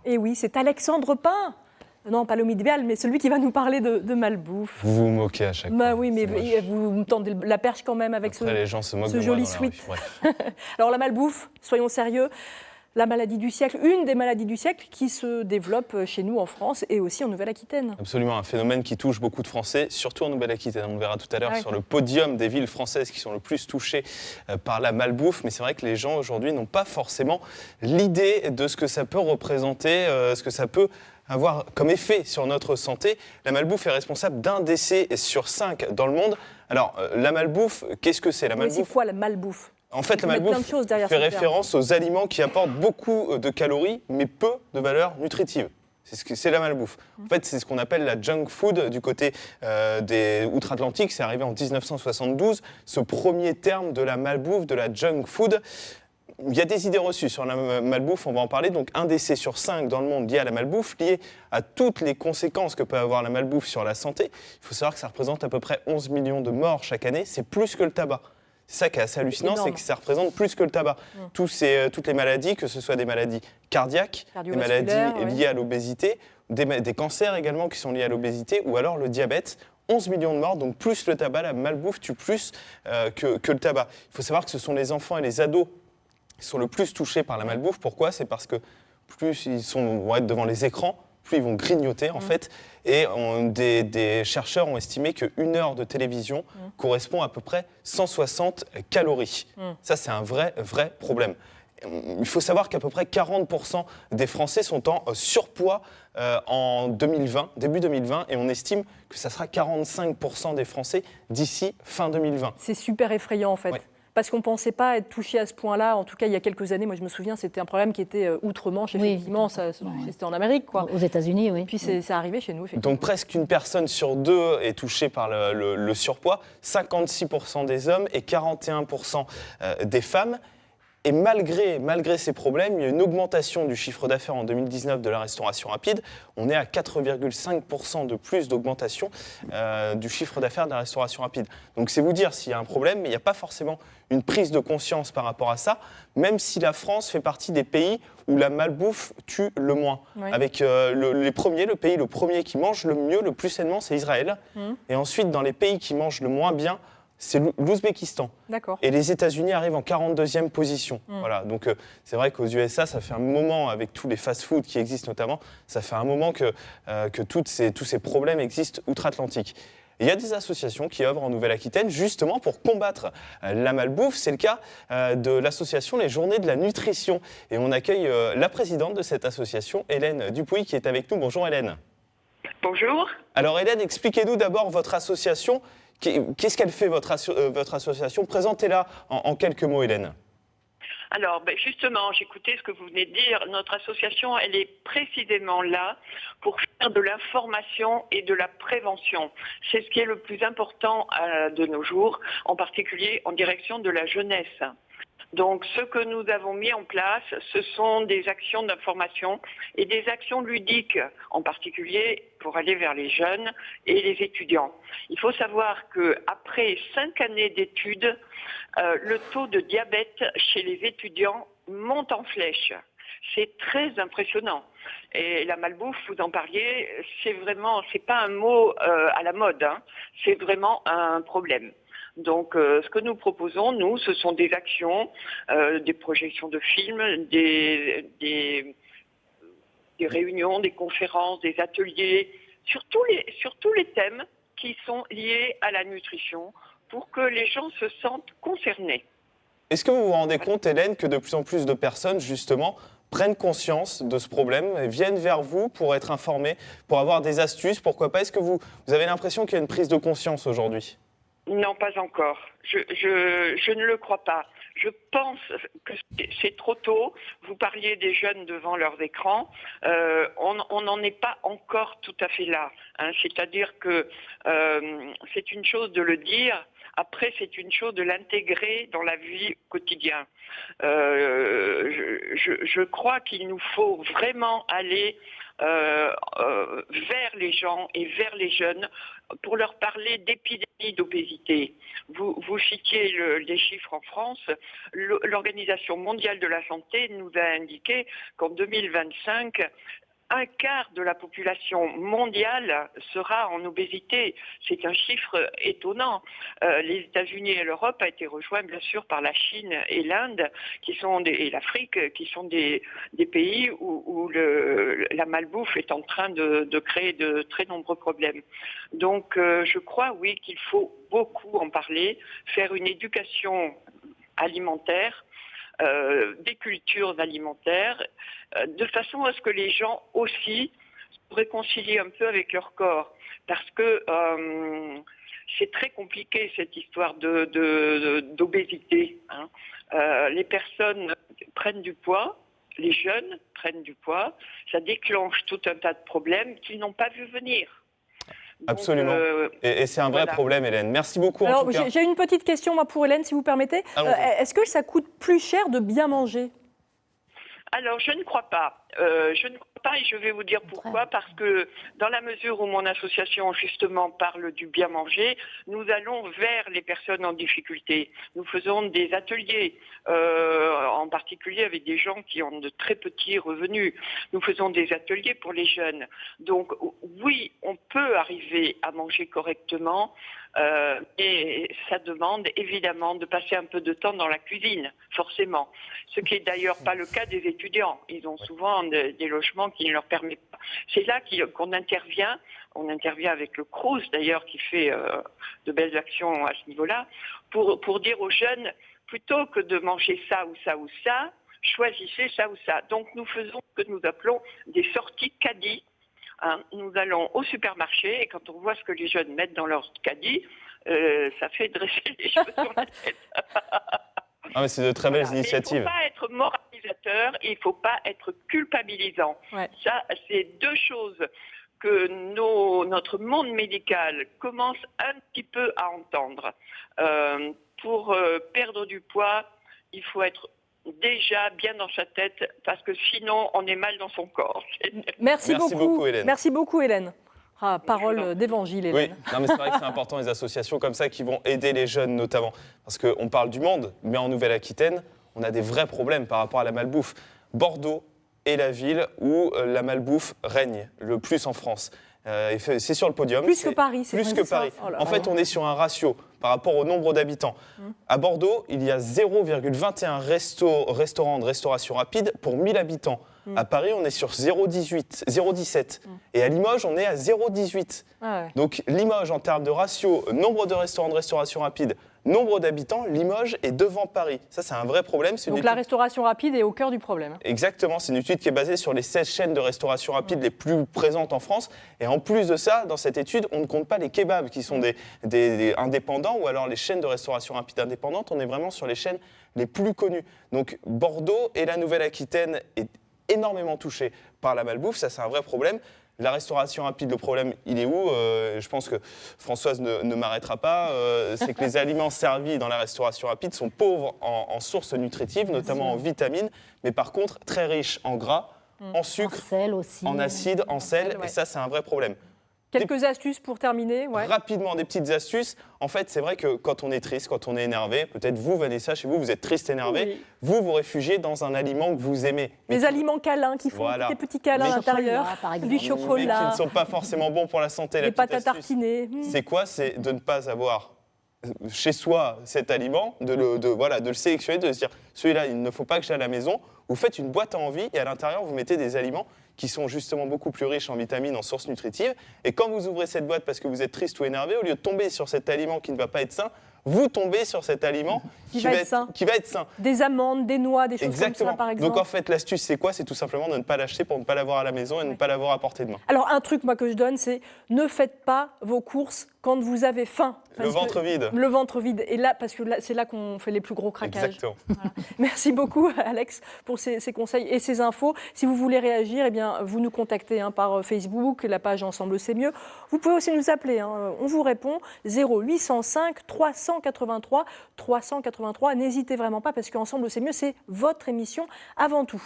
Et oui, c'est Alexandre Pain. Non, pas l'homme idéal, mais celui qui va nous parler de malbouffe. Vous vous moquez à chaque fois. Oui, mais vous me tendez la perche quand même avec Après, les gens se moquent ce de moi joli dans la rue. sweat. Bref. Alors la malbouffe, soyons sérieux, la maladie du siècle, une des maladies du siècle qui se développe chez nous en France et aussi en Nouvelle-Aquitaine. Absolument, un phénomène qui touche beaucoup de Français, surtout en Nouvelle-Aquitaine. On le verra tout à l'heure sur le podium des villes françaises qui sont le plus touchées par la malbouffe. Mais c'est vrai que les gens aujourd'hui n'ont pas forcément l'idée de ce que ça peut représenter, ce que ça peut avoir comme effet sur notre santé. La malbouffe est responsable d'un décès sur 5 dans le monde. Alors, la malbouffe, qu'est-ce que c'est la malbouffe ? C'est quoi la malbouffe ? En fait, la malbouffe fait référence aux aliments qui apportent beaucoup de calories, mais peu de valeur nutritive. C'est la malbouffe. En fait, c'est ce qu'on appelle la junk food du côté des outre-Atlantique. C'est arrivé en 1972, ce premier terme de la malbouffe, de la junk food. Il y a des idées reçues sur la malbouffe, on va en parler. Donc, un décès sur 5 dans le monde lié à la malbouffe, lié à toutes les conséquences que peut avoir la malbouffe sur la santé. Il faut savoir que ça représente à peu près 11 millions de morts chaque année. C'est plus que le tabac. C'est ça qui est assez hallucinant, c'est que ça représente plus que le tabac. Toutes les maladies, que ce soit des maladies cardiaques, des maladies liées à l'obésité, des cancers également qui sont liés à l'obésité, ou alors le diabète. 11 millions de morts, donc plus le tabac, la malbouffe tue plus que le tabac. Il faut savoir que ce sont les enfants et les ados qui sont le plus touchés par la malbouffe. Pourquoi ? C'est parce que plus ils vont être devant les écrans, plus ils vont grignoter en fait. Et des chercheurs ont estimé qu'une heure de télévision correspond à peu près 160 calories. Ça, c'est un vrai problème. Il faut savoir qu'à peu près 40% des Français sont en surpoids en 2020, début 2020, et on estime que ça sera 45% des Français d'ici fin 2020. C'est super effrayant en fait. Ouais. Parce qu'on ne pensait pas être touché à ce point-là. En tout cas, il y a quelques années, moi je me souviens, c'était un problème qui était outre-Manche, effectivement. C'était en Amérique, quoi. Aux États-Unis, oui. Puis c'est arrivé chez nous, effectivement. Donc presque une personne sur 2 est touchée par le surpoids, 56% des hommes et 41% des femmes. Et malgré ces problèmes, il y a une augmentation du chiffre d'affaires en 2019 de la restauration rapide. On est à 4,5% de plus d'augmentation du chiffre d'affaires de la restauration rapide. Donc c'est vous dire s'il y a un problème, mais il n'y a pas forcément une prise de conscience par rapport à ça, même si la France fait partie des pays où la malbouffe tue le moins. Oui. Avec le premier qui mange le mieux, le plus sainement, c'est Israël. Et ensuite, dans les pays qui mangent le moins bien, c'est l'Ouzbékistan. D'accord. Et les États-Unis arrivent en 42e position. Voilà. Donc, c'est vrai qu'aux USA, ça fait un moment, avec tous les fast-foods qui existent notamment, ça fait un moment que tous ces problèmes existent outre-Atlantique. Il y a des associations qui œuvrent en Nouvelle-Aquitaine justement pour combattre la malbouffe. C'est le cas de l'association Les Journées de la Nutrition. Et on accueille la présidente de cette association, Hélène Dupuy, qui est avec nous. Bonjour Hélène. Bonjour. Alors Hélène, expliquez-nous d'abord votre association. Qu'est-ce qu'elle fait, votre association ? Présentez-la en quelques mots, Hélène. Alors, justement, j'écoutais ce que vous venez de dire. Notre association, elle est précisément là pour faire de l'information et de la prévention. C'est ce qui est le plus important de nos jours, en particulier en direction de la jeunesse. Donc, ce que nous avons mis en place, ce sont des actions d'information et des actions ludiques, en particulier pour aller vers les jeunes et les étudiants. Il faut savoir qu'après 5 années d'études, le taux de diabète chez les étudiants monte en flèche. C'est très impressionnant. Et la malbouffe, vous en parliez, c'est pas un mot à la mode, hein. C'est vraiment un problème. Donc, ce que nous proposons, nous, ce sont des actions, des projections de films, des réunions, des conférences, des ateliers, sur tous les thèmes qui sont liés à la nutrition pour que les gens se sentent concernés. Est-ce que vous vous rendez compte, Hélène, que de plus en plus de personnes, justement, prennent conscience de ce problème et viennent vers vous pour être informées, pour avoir des astuces, pourquoi pas ? Est-ce que vous avez l'impression qu'il y a une prise de conscience aujourd'hui ? Non, pas encore. Je ne le crois pas. Je pense que c'est trop tôt. Vous parliez des jeunes devant leurs écrans. On n'en est pas encore tout à fait là. Hein. C'est-à-dire que c'est une chose de le dire. Après, c'est une chose de l'intégrer dans la vie quotidienne. Je crois qu'il nous faut vraiment aller vers les gens et vers les jeunes pour leur parler d'épidémie d'obésité. Vous citiez les chiffres en France. L'Organisation mondiale de la santé nous a indiqué qu'en 2025, un quart de la population mondiale sera en obésité. C'est un chiffre étonnant. Les États-Unis et l'Europe ont été rejoints bien sûr par la Chine et l'Inde, et l'Afrique, qui sont des pays où la malbouffe est en train de créer de très nombreux problèmes. Donc je crois, oui, qu'il faut beaucoup en parler, faire une éducation alimentaire, des cultures alimentaires, de façon à ce que les gens aussi se réconcilient un peu avec leur corps. Parce que c'est très compliqué cette histoire d'obésité. Les personnes prennent du poids, les jeunes prennent du poids, ça déclenche tout un tas de problèmes qu'ils n'ont pas vu venir. Donc, absolument. Et c'est un vrai problème, Hélène. Merci beaucoup. Alors, en tout cas. J'ai une petite question moi, pour Hélène, si vous permettez. Est-ce que ça coûte plus cher de bien manger ? Alors, je ne crois pas. Je ne crois pas et je vais vous dire pourquoi. Parce que dans la mesure où mon association, justement, parle du bien manger, nous allons vers les personnes en difficulté. Nous faisons des ateliers, en particulier avec des gens qui ont de très petits revenus. Nous faisons des ateliers pour les jeunes. Donc, oui, on peut arriver à manger correctement. Et ça demande évidemment de passer un peu de temps dans la cuisine, forcément. Ce qui est d'ailleurs pas le cas des étudiants. Ils ont souvent des logements qui ne leur permettent pas. C'est là qu'on intervient. On intervient avec le Crous d'ailleurs qui fait de belles actions à ce niveau-là pour dire aux jeunes, plutôt que de manger ça ou ça ou ça, choisissez ça ou ça. Donc nous faisons ce que nous appelons des sorties caddies. Nous allons au supermarché et quand on voit ce que les jeunes mettent dans leur caddie, ça fait dresser les cheveux sur la tête. Ah, mais c'est de très belles initiatives. Il ne faut pas être moralisateur, il ne faut pas être culpabilisant. Ouais. Ça, c'est deux choses que notre monde médical commence un petit peu à entendre. Pour perdre du poids, il faut être déjà bien dans sa tête, parce que sinon, on est mal dans son corps. Merci beaucoup, Hélène. Merci beaucoup, Hélène. Parole d'évangile, Hélène. Oui, non, mais c'est vrai que c'est important, les associations comme ça qui vont aider les jeunes notamment. Parce qu'on parle du monde, mais en Nouvelle-Aquitaine, on a des vrais problèmes par rapport à la malbouffe. Bordeaux est la ville où la malbouffe règne le plus en France. C'est sur le podium. Plus que Paris, c'est plus que Paris. En fait, on est sur un ratio par rapport au nombre d'habitants. À Bordeaux, il y a 0,21 restaurants de restauration rapide pour 1000 habitants. À Paris, on est sur 0,17. Et à Limoges, on est à 0,18. Ah ouais. Donc Limoges, en termes de ratio, nombre de restaurants de restauration rapide, nombre d'habitants, Limoges est devant Paris. Ça, c'est un vrai problème. Donc la restauration rapide est au cœur du problème. Exactement, c'est une étude qui est basée sur les 16 chaînes de restauration rapide les plus présentes en France. Et en plus de ça, dans cette étude, on ne compte pas les kebabs qui sont des indépendants ou alors les chaînes de restauration rapide indépendantes. On est vraiment sur les chaînes les plus connues. Donc Bordeaux et la Nouvelle-Aquitaine est énormément touchés par la malbouffe. Ça, c'est un vrai problème. La restauration rapide, le problème, il est où ? Je pense que Françoise ne m'arrêtera pas. C'est que les aliments servis dans la restauration rapide sont pauvres en sources nutritives, notamment en vitamines, mais par contre très riches en gras, en sucre, en sel aussi, en acide, en sel, ouais. Et ça, c'est un vrai problème. Quelques astuces pour terminer. Ouais. Rapidement, des petites astuces. En fait, c'est vrai que quand on est triste, quand on est énervé, peut-être vous, Vanessa, chez vous, vous êtes triste, énervé, Oui. vous vous réfugiez dans un aliment que vous aimez. Des aliments câlins qui font Voilà. des petits câlins à l'intérieur, par exemple. du Mais qui chocolat, ne sont pas forcément bons pour la santé. des pâtes à tartiner. C'est quoi ? C'est de ne pas avoir chez soi cet aliment, de le sélectionner, de se dire celui-là, il ne faut pas que j'ai à la maison. Vous faites une boîte à envie et à l'intérieur, vous mettez des aliments qui sont justement beaucoup plus riches en vitamines, en sources nutritives. Et quand vous ouvrez cette boîte parce que vous êtes triste ou énervé, au lieu de tomber sur cet aliment qui ne va pas être sain, vous tombez sur cet aliment qui va être sain. Des amandes, des noix, des choses Exactement. comme ça, par exemple. Donc en fait, l'astuce, c'est quoi ? C'est tout simplement de ne pas l'acheter pour ne pas l'avoir à la maison et de ne pas l'avoir à portée de main. Alors, un truc, moi, que je donne, c'est ne faites pas vos courses quand vous avez faim. Le ventre vide. Le ventre vide. Et là, parce que c'est là qu'on fait les plus gros craquages. Exactement. Voilà. Merci beaucoup, Alex, pour ces conseils et ces infos. Si vous voulez réagir, eh bien, vous nous contactez par Facebook, la page Ensemble c'est mieux. Vous pouvez aussi nous appeler. On vous répond 0805 383 383. N'hésitez vraiment pas parce qu'Ensemble c'est mieux, c'est votre émission avant tout.